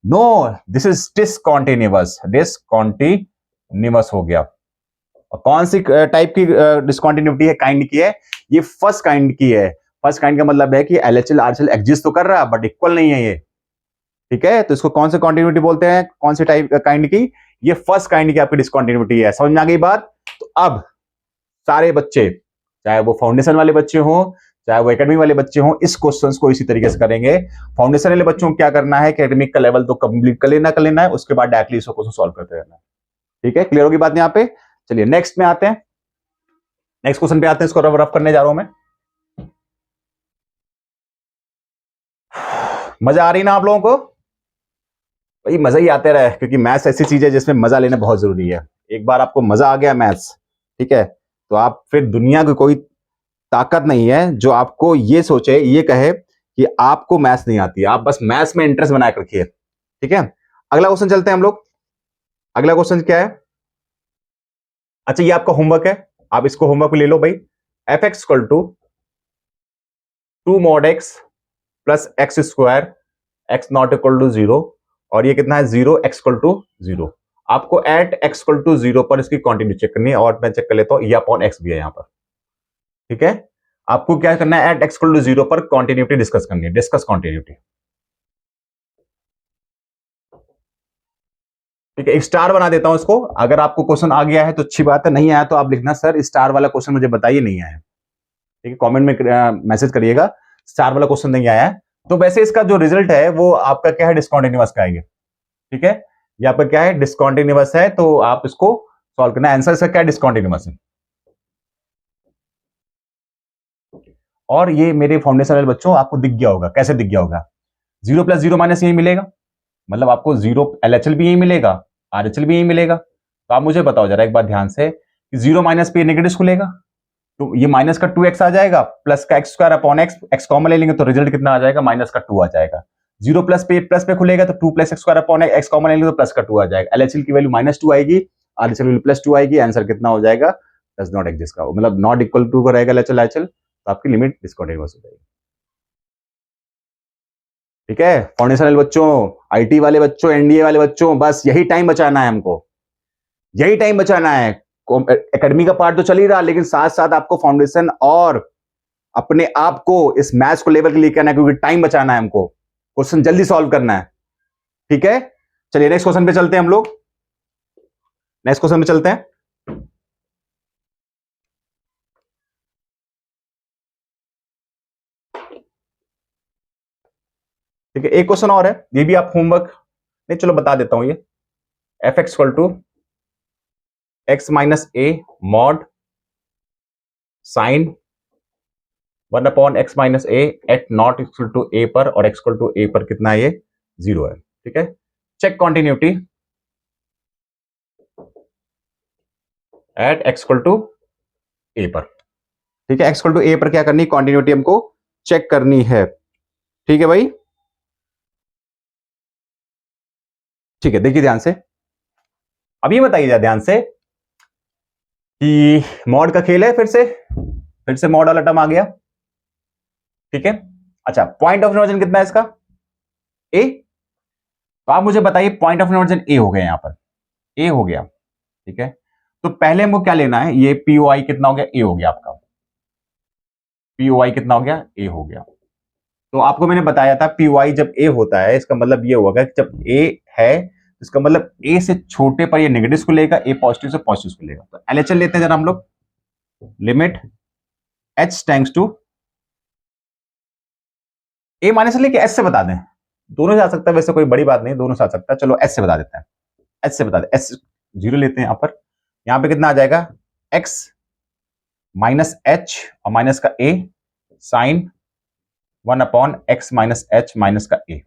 No, this is discontinuous, discontinuous हो गया। और कौन सी टाइप की डिसकॉन्टिन्यूटी है, काइंड की है? ये फर्स्ट काइंड की है। फर्स्ट काइंड का मतलब है कि LHL RHL एग्जिस्ट तो कर रहा है बट इक्वल नहीं है ये, ठीक है? तो इसको कौन सी कॉन्टिन्यूटी बोलते हैं, कौन सी टाइप काइंड की? ये फर्स्ट काइंड की आपकी डिसकॉन्टिन्यूटी है। समझ में आ गई बात? तो अब सारे बच्चे, चाहे वो फाउंडेशन वाले बच्चे हो चाहे वो एकेडमिक वाले बच्चे हो, इस क्वेश्चंस को इसी तरीके से करेंगे। फाउंडेशन वाले बच्चों को क्या करना है कि एकेडमिक का लेवल तो कंप्लीट कर लेना है, उसके बाद डायरेक्टली इसको क्वेश्चन सॉल्व करते रहना है, ठीक है? क्लियर होगी बात यहाँ पे? चलिए नेक्स्ट में आते हैं, नेक्स्ट क्वेश्चन पे आते हैं, इसको रफ करने जा रहा हूं मैं। मजा आ रही ना आप लोगों को? भाई मजा ही आते रहे, क्योंकि मैथ्स ऐसी चीज है जिसमें मजा लेना बहुत जरूरी है। एक बार आपको मजा आ गया मैथ्स, ठीक है, तो आप फिर दुनिया की कोई ताकत नहीं है जो आपको ये सोचे, ये कहे कि आपको मैथ्स नहीं आती है। आप बस मैथ्स में इंटरेस्ट बना के रखिए, ठीक है? अगला क्वेश्चन चलते हैं हम लोग। अगला क्वेश्चन क्या है? अच्छा, ये आपका होमवर्क है, आप इसको होमवर्क ले लो भाई। F x equal to 2 mod x plus x square x not equal to 0, और ये कितना है 0, x इक्वल टू 0। आपको एट x इक्वल टू 0 पर इसकी क्वांटिटी चेक करनी है, और मैं चेक कर लेता हूं, ये अपॉन x भी है यहां पर, ठीक है? आपको क्या करना है, एट x इक्वल टू 0 पर कॉन्टिन्यूटी डिस्कस करनी है, डिस्कस कॉन्टिन्यूटी, ठीक है? एक स्टार बना देता हूं इसको। अगर आपको क्वेश्चन आ गया है तो अच्छी बात है, नहीं आया तो आप लिखना सर स्टार वाला क्वेश्चन मुझे बताइए नहीं आया, ठीक है? कमेंट में मैसेज करिएगा स्टार वाला क्वेश्चन नहीं आया है। तो वैसे इसका जो रिजल्ट है वो आपका क्या है, डिस्कंटिन्यूअस का है, ठीक है? ये आपका क्या है, डिस्कंटिन्यूअस है, तो आप इसको सॉल्व करना। आंसर इसका क्या है, डिस्कंटिन्यूअस है। और ये मेरे फाउंडेशन वाले बच्चों आपको दिख गया होगा, कैसे दिख गया होगा? 0 प्लस 0 माइनस यही मिलेगा, मतलब आपको 0 LHL भी यही मिलेगा, RHL भी यही मिलेगा। तो आप मुझे बताओ जरा एक बार ध्यान से कि 0 माइनस पे नेगेटिव खुलेगा, तो ये माइनस का 2x आ जाएगा, प्लस का x square upon x, x common ले लेंगे तो रिजल्ट कितना आ जाएगा, माइनस का 2 आ जाएगा। 0 प्लस पे खुलेगा तो 2 plus x square upon x common ले लेंगे तो प्लस का 2 आ जाएगा। LHL की वैल्यू -2 आएगी, RHL की वैल्यू +2 आएगी। आंसर कितना हो जाएगा, डज नॉट एग्जिस्ट का, मतलब नॉट इक्वल टू का रहेगा LHL, तो आपकी लिमिट डिस्कंटिन्यूअस हो जाएगी, ठीक है? फाउंडेशन वाले बच्चों, IT वाले बच्चों, NDA वाले बच्चों, बस यही टाइम बचाना है हमको, यही टाइम बचाना है। एकेडमी का पार्ट तो चल ही रहा, लेकिन साथ साथ आपको फाउंडेशन और अपने आप को इस मैथ्स को लेवल के लिए करना है, क्योंकि टाइम बचाना है हमको, क्वेश्चन जल्दी सॉल्व करना है, ठीक है? चलिए नेक्स्ट क्वेश्चन पे चलते हैं हम लोग, नेक्स्ट क्वेश्चन पे चलते हैं। ठीक है, एक क्वेश्चन और है, ये भी आप होमवर्क नहीं, चलो बता देता हूं। ये f x equal to x minus a mod sine 1 upon x minus a at not equal to a पर, और एक्स इक्वल टू ए पर कितना है, ये 0 है, ठीक है? Check continuity at x equal to a पर, ठीक है? एक्स इक्वल टू ए पर क्या करनी, कॉन्टिन्यूटी हमको चेक करनी है, ठीक है भाई? ठीक है, देखिए ध्यान से, अब ये बताइए ध्यान से कि मॉड का खेल है, फिर से मॉड वाला टर्म आ गया, ठीक है? अच्छा, पॉइंट ऑफ इनवर्जन कितना है इसका, ए। तो आप मुझे बताइए पॉइंट ऑफ इनवर्जन ए हो गया, यहां पर ए हो गया, ठीक है? तो पहले हमको क्या लेना है, ये पीओआई कितना हो गया, ए हो गया आपका, पीओआई कितना हो गया, ए हो गया। तो आपको मैंने बताया था पीओआई जब ए होता है, इसका मतलब ये होगा कि जब ए है, इसका मतलब ए से छोटे पर ये नेगेटिव को लेगा, ए पॉजिटिव से पॉजिटिव को लेगा। तो एलएचएल लेते हैं जरा हम लोग, limit h tends to a minus लेके एस से बता दें, दोनों से आ सकता है, वैसे कोई बड़ी बात नहीं, दोनों से आ सकता है, चलो एस से बता देते हैं, एच से बता दें, एस 0 लेते हैं यहां पे कितना आ जाएगा, एक्स माइनस एच और माइनस का a sine 1/x minus h minus का a.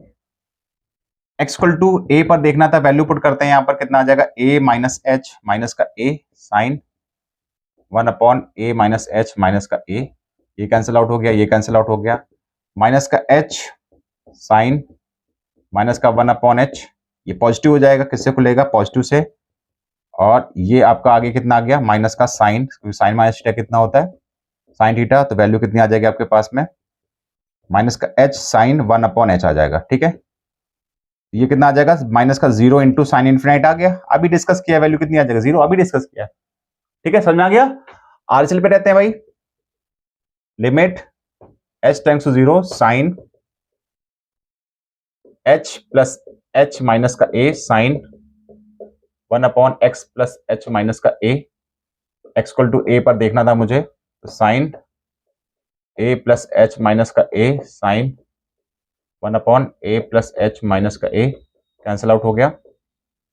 x equal to a पर देखना था, वैल्यू पुट करते हैं, यहां पर कितना आ जाएगा a माइनस एच माइनस का a sign 1/a minus h minus का a। ये कैंसिल आउट हो गया, ये कैंसिल आउट हो गया, माइनस का h साइन माइनस का 1/h, ये पॉजिटिव हो जाएगा, किससे खुलेगा पॉजिटिव से, और ये आपका आगे कितना आ गया माइनस का साइन, क्योंकि साइन माइनस थीटा कितना होता है साइन थीटा, तो वैल्यू कितनी आ जाएगी आपके पास में माइनस का h साइन 1/h आ जाएगा। ठीक है, ये कितना आ जाएगा माइनस का 0 इंटू साइन इन्फिनाइट आ गया, अभी डिस्कस किया, वैल्यू कितनी आ जाएगा 0, अभी डिस्कस किया। ठीक है, समझ में आ गया। आरएचएल पे रहते हैं भाई, limit h tends to 0 sine h plus h minus का a sine 1/x plus h minus का a। x equal to a पर देखना था मुझे, तो sine a plus h minus का a sign 1/a plus h minus का a, cancel out हो गया,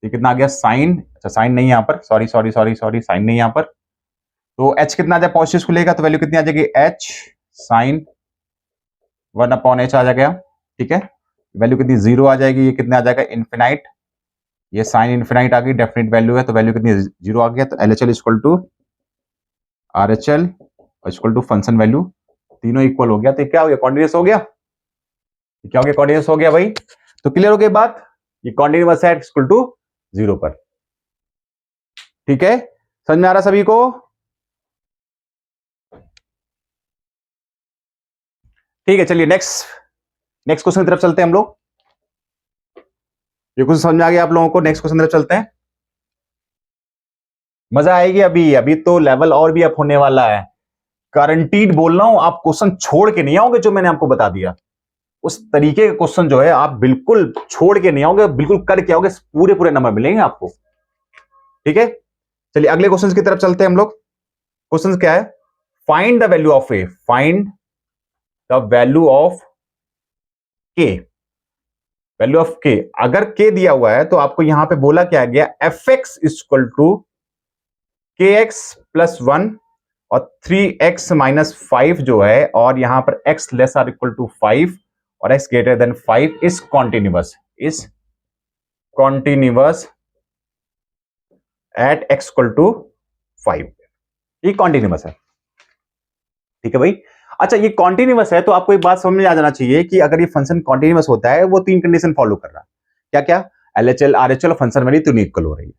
ये कितना आ गया साइन, अच्छा साइन नहीं यहां पर, sorry sorry sorry sorry sine नहीं यहां पर, तो h कितना आ जाए पॉजिटिव खुलेगा, तो वैल्यू कितनी आ जाएगी h साइन 1/h आ जाएगा। ठीक है, वैल्यू कितनी 0 आ जाएगी, ये कितना आ जाएगा इन्फिनाइट, ये साइन इन्फिनाइट आ गई, डेफिनेट वैल्यू है, तो वैल्यू कितनी 0 आ गया, तो LHL equal to RHL equal to function value, तीनों इक्वल हो गया, तो क्या हो गया कॉन्टिन्यूअस हो गया, क्या हो गया कॉन्टिन्यूअस हो गया भाई। तो क्लियर हो गई बात, ये कॉन्टिन्यूअस है इक्वल टू 0 पर। ठीक है, समझ में आ रहा सभी को। ठीक है, चलिए नेक्स्ट क्वेश्चन की तरफ चलते हैं हम लोग। ये क्वेश्चन समझ में आ गया आप लोगों को, नेक्स्ट क्वेश्चन की तरफ चलते हैं, मजा आएगी। अभी तो लेवल और भी अप होने वाला है, गारंटीड बोल रहा हूं, आप क्वेश्चन छोड़ के नहीं आओगे जो मैंने आपको बता दिया, उस तरीके के क्वेश्चन जो है आप बिल्कुल छोड़ के नहीं आओगे, बिल्कुल करके आओगे, पूरे नंबर मिलेंगे आपको। ठीक है, चलिए अगले क्वेश्चन की तरफ चलते हैं हम लोग। क्वेश्चन क्या है, find the value of A, find the value of के, वैल्यू ऑफ के। अगर के दिया हुआ है तो आपको यहां पे बोला क्या गया, F x equal to k x plus 1 और 3x माइनस 5 जो है, और यहां पर x less or equal to 5 और x greater than 5 is continuous, at x equal to 5, ये कॉन्टिन्यूअस है। ठीक है भाई, अच्छा ये कॉन्टिन्यूअस है तो आपको एक बात समझ में आ जाना चाहिए कि अगर ये फंक्शन कॉन्टिन्यूअस होता है, वो 3 कंडीशन फॉलो कर रहा है, क्या क्या, LHL RHL और फंक्शन वैल्यू तीनों इक्वल हो रही है।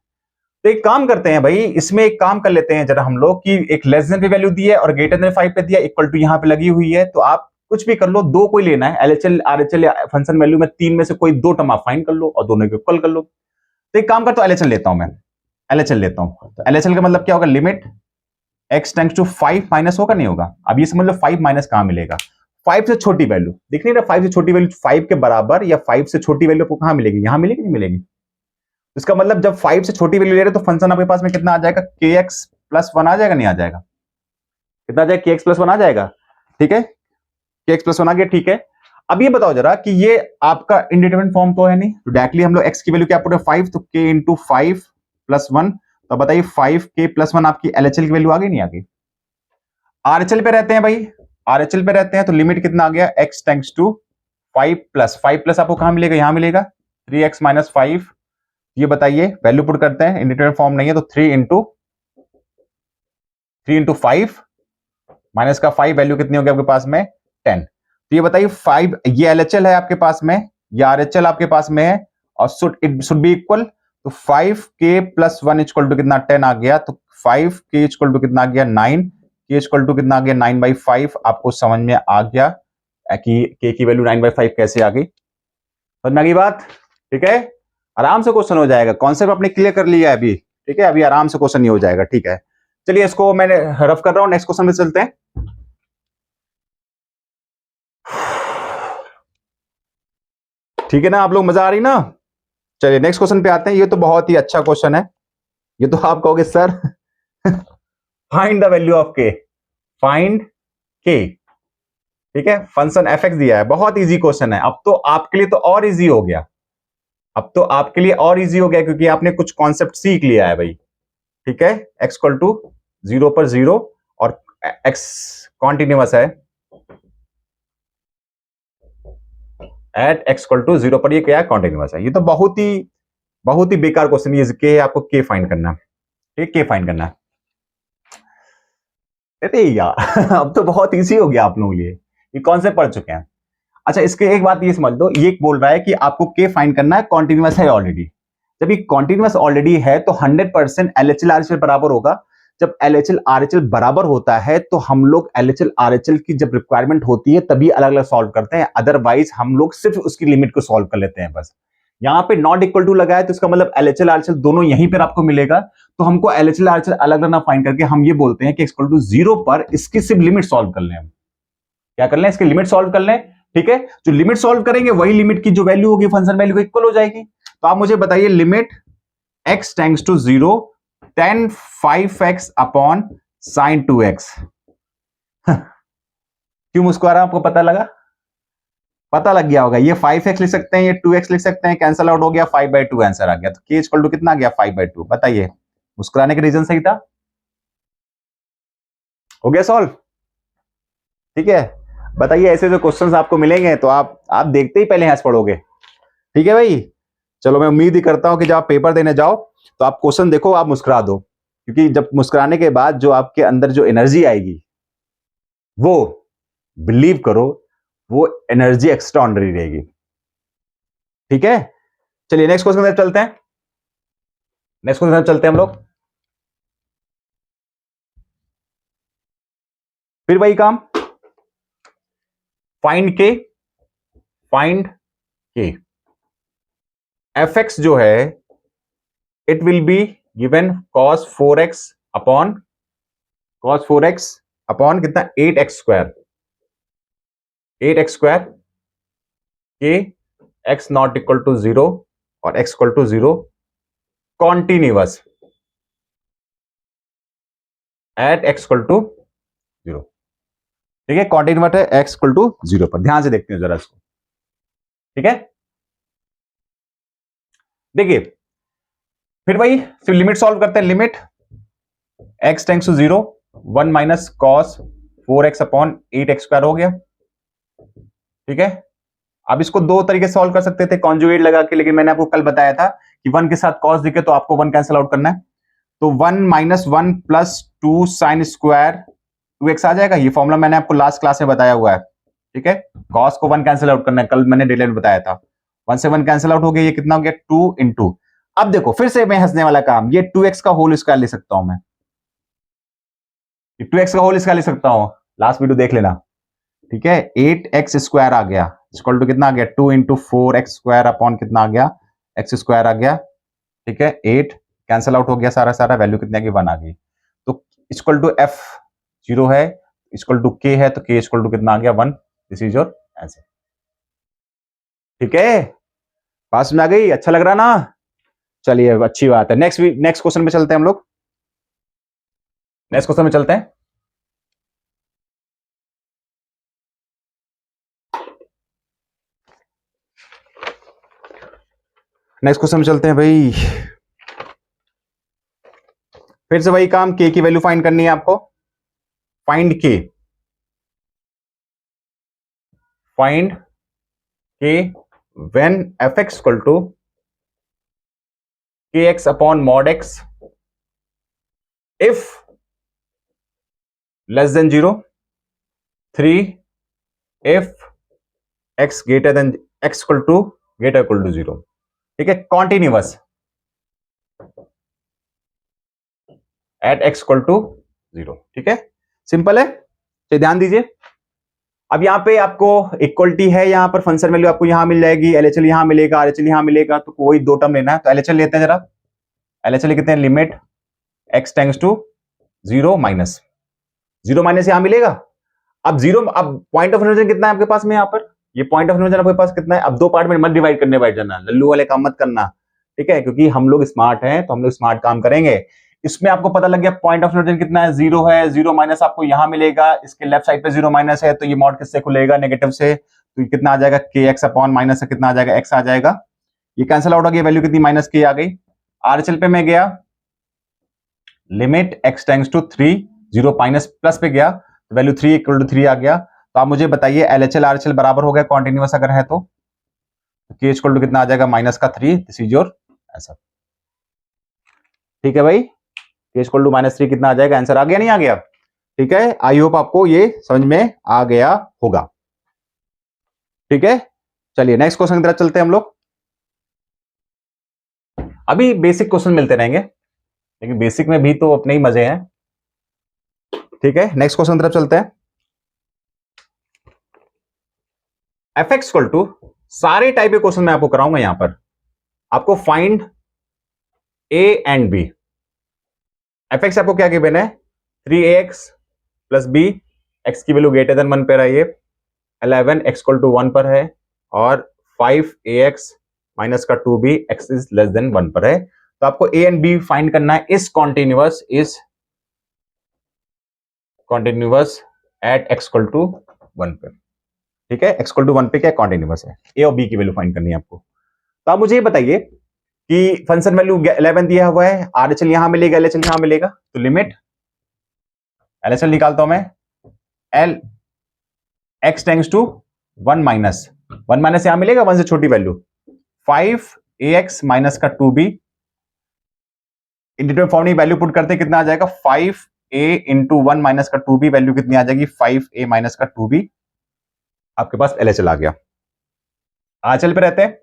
तो एक काम करते हैं भाई, इसमें एक काम कर लेते हैं जरा हम लोग, कि एक लेस देन पे वैल्यू दी है और ग्रेटर देन 5 पे दिया, इक्वल टू यहां पे लगी हुई है, तो आप कुछ भी कर लो, दो कोई लेना है, LHL RHL या फंक्शन वैल्यू में, तीन में से कोई दो टर्म आप फाइंड कर लो और दोनों को इक्वल कर लो। तो एक काम करता हूं, LHL लेता हूं मैं, LHL लेता हूं, तो LHL का मतलब क्या होगा, limit x tends to 5 minus होगा नहीं होगा, अब ये समझ लो 5 माइनस कहां मिलेगा, 5 से छोटी वैल्यू दिख नहीं रहा, 5 से छोटी वैल्यू 5 के बराबर या 5 से छोटी वैल्यू आपको कहां मिलेगी, यहां मिलेगी नहीं मिलेगी। इसका मतलब जब 5 से छोटी वैल्यू ले रहे तो फंक्शन आपके पास में कितना आ जाएगा, kx प्लस 1 आ जाएगा, नहीं आ जाएगा, कितना आ जाएगा, kx प्लस 1 आ जाएगा। ठीक है, kx प्लस 1 आ गया। ठीक है, अब ये बताओ जरा कि ये आपका इंडिटरमिनेट फॉर्म तो है नहीं, तो डायरेक्टली हम लोग x की वैल्यू क्या पुट है 5, तो k इंटू 5 प्लस 1, तो बताइए 5k प्लस 1 आपकी LHL की वैल्यू आ गई नहीं आ गई। RHL पे रहते हैं भाई, RHL पे रहते हैं, तो लिमिट कितना आ गया, x टेंड्स टू 5 प्लस आपको कहां मिलेगा, यहां मिलेगा 3x माइनस 5, ये बताइए वैल्यू पुट करते हैं, इंडिटरमिनेट फॉर्म नहीं है तो 3 इंटू 5 माइनस का 5, वैल्यू कितनी होगी आपके पास में 10। तो ये बताइए 5, ये LHL है आपके पास में, ये RHL आपके पास में है, और इट शुड बी इक्वल, तो 5k प्लस 1 इक्वल टू कितना 10 आ गया, तो 5k इक्वल टू कितना आ गया 9, k इक्वल टू कितना आ गया 9/5। आपको समझ में आ गया कि k की वैल्यू 9/5 कैसे आ गई, समझ में आ गई बात। ठीक है, आराम से क्वेश्चन हो जाएगा, कॉन्सेप्ट आपने क्लियर कर लिया है अभी। ठीक है, अभी आराम से क्वेश्चन नहीं हो जाएगा। ठीक है, चलिए इसको मैंने रफ कर रहा हूं, नेक्स्ट क्वेश्चन में चलते हैं। ठीक है ना, आप लोग मजा आ रही ना। चलिए नेक्स्ट क्वेश्चन पे आते हैं, ये तो बहुत ही अच्छा क्वेश्चन है, ये तो आप कहोगे sir find the value of के, फाइंड के। ठीक है, फंक्शन एफ एक्स दिया है, बहुत इजी क्वेश्चन है, अब तो आपके लिए तो और इजी हो गया, अब तो आपके लिए और इजी हो गया, क्योंकि आपने कुछ कॉन्सेप्ट सीख लिया है भाई। ठीक है, x इक्वल टू 0 पर 0 और x कॉन्टिन्यूअस है, एट एक्स इक्वल टू 0 पर ये क्या है, कॉन्टिन्यूअस है। ये तो बहुत ही बेकार क्वेश्चन है, के आपको के फाइंड करना है, ठीक, के फाइंड करना है। अरे यार अब तो बहुत इजी हो गया आप लोगों के लिए, ये कौन से पढ़ चुके हैं। अच्छा, इसके एक बात ये समझ लो, ये बोल रहा है कि आपको के फाइंड करना है, कॉन्टिन्यूअस है ऑलरेडी। जब ये कॉन्टिन्यूअस ऑलरेडी है तो 100% एलएचएल आरएचएल बराबर होगा। जब एलएचएल आरएचएल बराबर होता है तो हम लोग एलएचएल आरएचएल की जब रिक्वायरमेंट होती है तभी अलग अलग सॉल्व करते हैं, अदरवाइज हम लोग सिर्फ उसकी लिमिट को सॉल्व कर लेते हैं बस। यहाँ पे नॉट इक्वल टू लगा है तो इसका मतलब एलएचएल आरएचएल दोनों यहीं पर आपको मिलेगा, तो हमको एलएचएल आरएचएल अलग अलग ना फाइंड करके हम ये बोलते हैं कि इक्वल टू 0 पर इसकी सिर्फ लिमिट सॉल्व कर लें। हम क्या कर लें, इसकी लिमिट सॉल्व कर लें, ठीक है। जो लिमिट सॉल्व करेंगे वही लिमिट की जो वैल्यू होगी फंक्शन वैल्यू को इक्वल हो जाएगी। तो आप मुझे बताइए, limit x tends to 0 tan 5x upon sin 2x क्यों मुस्कुरा रहा, आपको पता लगा, पता लग गया होगा। ये 5x लिख सकते हैं, ये 2x लिख सकते हैं, कैंसिल आउट हो गया, 5/2 आंसर आ गया। तो k इक्वल टू कितना आ गया, 5/2। बताइए मुस्कुराने का रीजन सही था, हो गया सॉल्व, ठीक है। बताइए ऐसे जो क्वेश्चंस आपको मिलेंगे तो आप देखते ही पहले हंस पड़ोगे, ठीक है भाई। चलो मैं उम्मीद ही करता हूं कि जब आप पेपर देने जाओ तो आप क्वेश्चन देखो, आप मुस्कुरा दो, क्योंकि जब मुस्कुराने के बाद जो आपके अंदर जो एनर्जी आएगी वो बिलीव करो वो एनर्जी एक्स्ट्राऑर्डिनरी रहेगी, ठीक है। चलिए नेक्स्ट क्वेश्चन चलते हैं, नेक्स्ट क्वेश्चन चलते हैं हम लोग। फिर वही काम, फाइंड के एफ एक्स जो है it will be given cos 4x upon कितना 8x स्क्वायर के x नॉट इक्वल टू 0 और x equal to 0 continuous at x equal to 0, ठीक है। कॉन्टिन्यूअस है x इक्वल टू 0 पर, ध्यान से देखते हैं जरा इसको, ठीक है। देखिए फिर वही सिर्फ लिमिट सॉल्व करते हैं, limit x tends to 0 1 minus cos 4x upon 8x square हो गया, ठीक है। अब इसको दो तरीके से सॉल्व कर सकते थे, कॉन्जुगेट लगा के, लेकिन मैंने आपको कल बताया था कि 1 के साथ cos दिखे तो आपको 1 कैंसिल आउट करना है। तो 1 minus 1 plus 2 sine square 2x आ जाएगा। ये फॉर्मूला मैंने आपको लास्ट क्लास में बताया हुआ है, ठीक है। cos को 1 कैंसिल आउट करना है, कल मैंने डिटेल में बताया था। 1 से 1 कैंसिल आउट हो गया, ये कितना हो गया 2 इंटू, अब देखो फिर से मैं हंसने वाला काम, ये 2x का होल स्क्वायर ले सकता हूं मैं, 2x का होल स्क्वायर ले सकता हूं, लास्ट वीडियो देख लेना, ठीक है। 8x स्क्वायर आ गया इक्वल टू कितना आ गया 2 इंटू 4x स्क्वायर अपॉन कितना आ गया x स्क्वायर आ गया, ठीक है। 8 कैंसिल आउट हो गया सारा वैल्यू कितने की 1 आ गई। तो इक्वल टू f 0 है, इक्वल टू k है, तो k इक्वल टू कितना आ गया 1। दिस इज योर आंसर, ठीक है। पास में आ गई, अच्छा लग रहा ना, चलिए अच्छी बात है। नेक्स्ट क्वेश्चन में चलते हैं हम लोग, नेक्स्ट क्वेश्चन में चलते हैं। नेक्स्ट क्वेश्चन में चलते हैं भाई, फिर से वही काम, के की वैल्यू फाइंड करनी है आपको। Find k when f x equal to k x upon mod x if less than 0, 3 if x greater than x equal to 0, ठीक है। Continuous at x equal to 0, ठीक है। सिंपल है, तो ध्यान दीजिए। अब यहां पे आपको इक्वलिटी है, यहां पर फंक्शन वैल्यू आपको यहां मिल जाएगी, एलएचएल यहां मिलेगा, आरएचएल यहां मिलेगा, तो कोई दो टर्म लेना है। तो एलएचएल लेते हैं जरा, एलएचएल कितने हैं, limit x tends to 0 minus यहां मिलेगा। अब 0, अब पॉइंट ऑफ कन्वर्जन कितना है आपके पास में, यहां पर ये पॉइंट ऑफ कन्वर्जन आपके पास कितना है। अब दो पार्ट में मत डिवाइड करने बैठ जाना, लल्लू वाले काम मत करना, ठीक है, क्योंकि हम लोग स्मार्ट हैं तो हम लोग स्मार्ट काम करेंगे। इसमें आपको पता लग गया पॉइंट ऑफ कन्वर्जन कितना है, 0 है, 0 माइनस आपको यहां मिलेगा, इसके लेफ्ट साइड पे 0 माइनस है, तो ये मॉड किससे खुलेगा, नेगेटिव से, तो ये कितना आ जाएगा के एक्स अपॉन माइनस से कितना आ जाएगा x आ जाएगा, ये कैंसिल आउट हो गया, वैल्यू कितनी माइनस के आ गई। आरएचएल पे मैं गया, limit x tends to 3 0 minus plus पे गया, वैल्यू 3 इक्वल टू 3 आ गया। तो आप मुझे बताइए एलएचएल आरएचएल बराबर हो गया कॉन्टिन्यूअस अगर है तो, के इक्वल टू कितना आ जाएगा -3, दिस इज योर आंसर। ठीक है भाई, के इक्वल टू -3 कितना आ जाएगा, आंसर आ गया नहीं आ गया? ठीक है, आई होप आपको ये समझ में आ गया होगा। ठीक है, चलिए नेक्स्ट क्वेश्चन की तरफ चलते हैं हम लोग। अभी बेसिक क्वेश्चन मिलते रहेंगे, लेकिन बेसिक में भी तो अपने ही मजे हैं। ठीक है, नेक्स्ट क्वेश्चन की तरफ चलते हैं। fx इक्वल टू, सारे टाइप के क्वेश्चन मैं आपको कराऊंगा यहां पर, आपको find a and b। fx आपको क्या गिवन है, 3ax प्लस b, x की वैल्यू ग्रेटर देन 1 पर है, ये 11 x इक्वल टू 1 पर है, और 5ax माइनस का 2b x is less than 1 पर है। तो आपको a एंड b फाइंड करना है, इस continuous at x equal to 1 पे। ठीक है, x इक्वल टू 1 पे क्या कॉन्टिन्यूअस है, a और b की वैल्यू फाइंड करनी है आपको। तो आप मुझे ये बताइए कि फंक्शन वैल्यू 11 दिया हुआ है, RHL यहां मिलेगा, LHL यहां मिलेगा, तो लिमिट LHL निकालता हूं मैं, L x tends to 1 minus यहां मिलेगा, 1 से छोटी वैल्यू, 5ax माइनस का 2b, इंटीग्रल फॉर्म में वैल्यू पुट करते हैं, कितना आ जाएगा 5a इंटू 1 माइनस का 2b, वैल्यू कितनी आ जाएगी 5a माइनस का 2b। आपके पास LHL आ गया। RHL पे रहते हैं,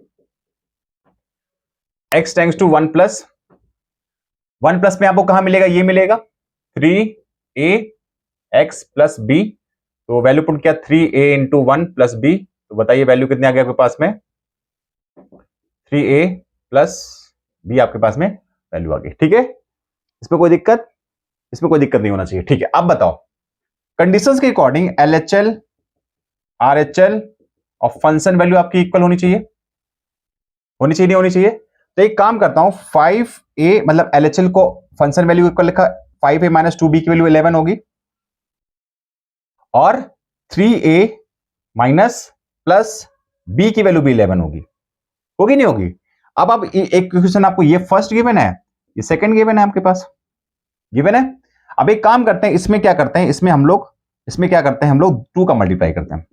x टेंड्स टू 1 प्लस में आपको कहां मिलेगा, ये मिलेगा 3ax प्लस b, तो वैल्यू पुट किया 3a इंटू 1 प्लस b, तो बताइए वैल्यू कितनी आ गई आपके पास में, 3a प्लस b आपके पास में वैल्यू आ गई। ठीक है, इसमें कोई दिक्कत नहीं होना चाहिए। ठीक है, अब बताओ कंडीशंस के अकॉर्डिंग LHL RHL और फंक्शन वैल्यू आपकी इक्वल होनी चाहिए नहीं होनी चाहिए? तो एक काम करता हूं, 5a मतलब LHL को फंक्शन वैल्यू इक्वल लिखा, 5a माइनस 2b की वैल्यू 11 होगी, और 3a माइनस प्लस b की वैल्यू भी 11 होगी नहीं होगी? अब आप एक क्वेश्चन, आपको ये फर्स्ट गिवन है, ये सेकंड गिवन है, आपके पास गिवन है। अब एक काम करते हैं, इसमें क्या करते हैं, इसमें क्या करते हैं हम लोग, 2 का मल्टीप्लाई करते हैं।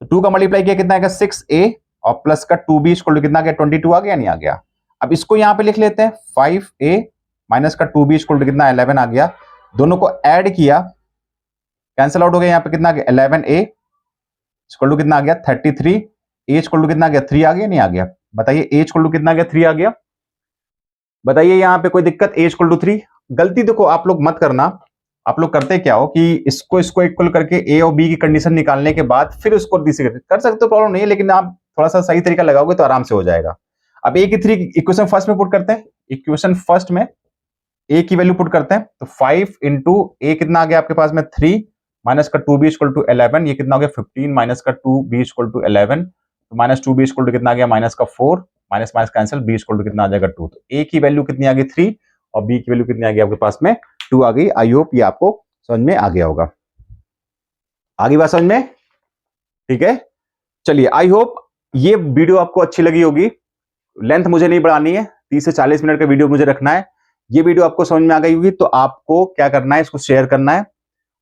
तो 2 का मल्टीप्लाई किया कितना आएगा 6a, और प्लस का 2b इक्वल टू कितना गया 22 आ गया नहीं आ गया? अब इसको यहां पे लिख लेते हैं, 5a माइनस का 2b इक्वल टू कितना 11 आ गया, दोनों को ऐड किया, कैंसिल आउट हो गया, यहां पे कितना आ गया 11a इक्वल टू कितना आ गया 33, a इक्वल टू कितना आ गया 3 आ गया नहीं आ गया? बताइए a इक्वल टू कितना आ गया 3 आ गया, बताइए यहां पे कोई दिक्कत, a इक्वल टू 3। गलती देखो आप लोग मत करना, आप लोग करते क्या हो कि इसको इक्वल करके a और b की कंडीशन निकालने के बाद फिर उसको कर सकते हो, प्रॉब्लम नहीं है, लेकिन आप थोड़ा सा सही तरीका लगाओगे तो आराम से हो जाएगा। अब a की 3 इक्वेशन फर्स्ट में पुट करते हैं, इक्वेशन फर्स्ट में a की वैल्यू पुट करते हैं, तो 5 इंटू a कितना आ गया आपके पास में 3 माइनस का 2b इक्वल टू 11, ये कितना हो गया 15 माइनस का 2b इक्वल टू 11, तो माइनस 2b इक्वल टू कितना आ गया माइनस का 4, minus minus cancel, b equal to कितना आ जाएगा 2। तो a की वैल्यू कितनी आ गई 3 और b की वैल्यू कितनी आ गई आपके पास में 2 आ गई। आई होप ये आपको समझ में आ गया होगा, आगे बात समझ में? ठीक है, चलिए आई होप ये वीडियो आपको अच्छी लगी होगी। लेंथ मुझे नहीं बढ़ानी है, 30 से 40 मिनट का वीडियो मुझे रखना है। ये वीडियो आपको समझ में आ गई होगी तो आपको क्या करना है, इसको शेयर करना है,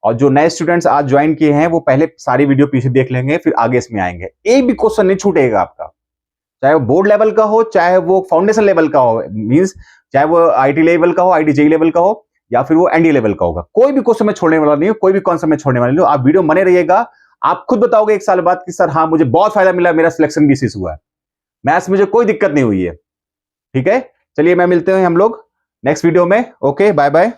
और जो नए स्टूडेंट्स आज ज्वाइन किए हैं वो पहले सारी वीडियो पीछे देख लेंगे, फिर आगे इसमें आएंगे। एक भी क्वेश्चन नहीं छूटेगा आपका, चाहे वो बोर्ड लेवल का हो, चाहे वो फाउंडेशन लेवल का हो, मींस चाहे वो आईटी लेवल का हो, IIT-JEE लेवल का हो, या फिर वो NDA लेवल का होगा, कोई भी क्वेश्चन में छोड़ने वाला नहीं हो, कोई भी कॉन्सेप्ट में छोड़ने वाला नहीं हो। आप वीडियो बने रहिएगा, आप खुद बताओगे 1 साल बाद कि सर हाँ मुझे बहुत फायदा मिला, मेरा सिलेक्शन भी इसी हुआ है, मैथ्स मुझे कोई दिक्कत नहीं हुई है। ठीक है, चलिए मैं मिलते हैं हम लोग नेक्स्ट वीडियो में। Okay, bye bye.